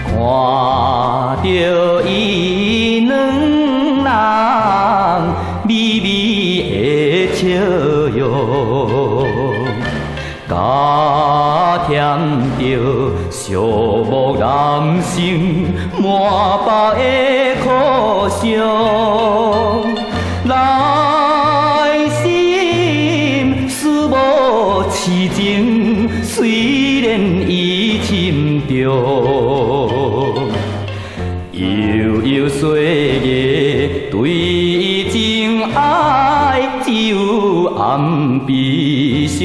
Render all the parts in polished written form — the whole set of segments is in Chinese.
看着伊两人美美的笑容，加添着寂寞人生满腹的苦伤。内心思无痴情，虽然已深重，悠悠岁月对伊情爱，只有暗悲伤。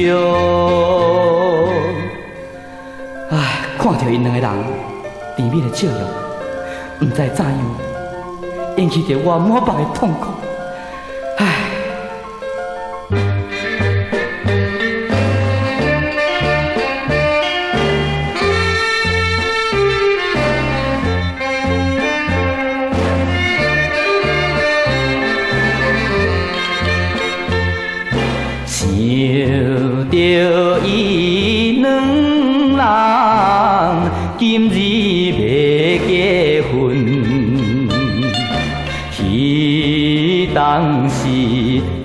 唉，看着因两个人甜蜜的笑容，不知怎样引起着我满腹的痛苦。唉。想着伊两人今日要结婚，迄当时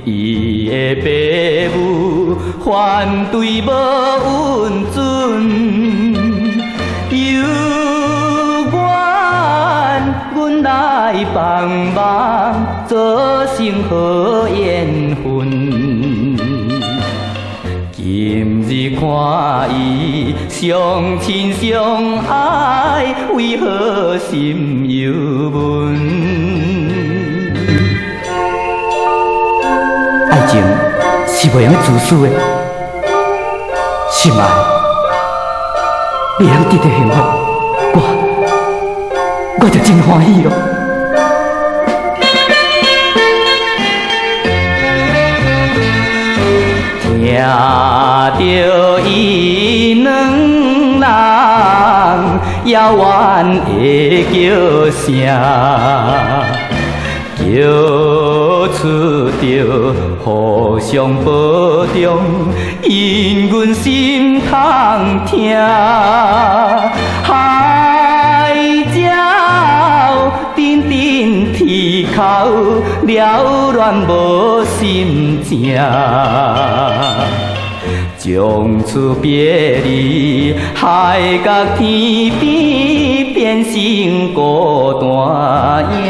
伊的爸母反对无允准，犹原阮来帮忙做成好缘分。今日看伊相亲相爱，为何心犹闷？爱情是袂用自私的，心爱你通得到幸福，我就真欢喜哦。听着伊两人遥远的叫声，叫出着互相保重，因阮心通听。海鸟沉沉啼哭，了乱无心情。从此别离，海角天边变成孤单影。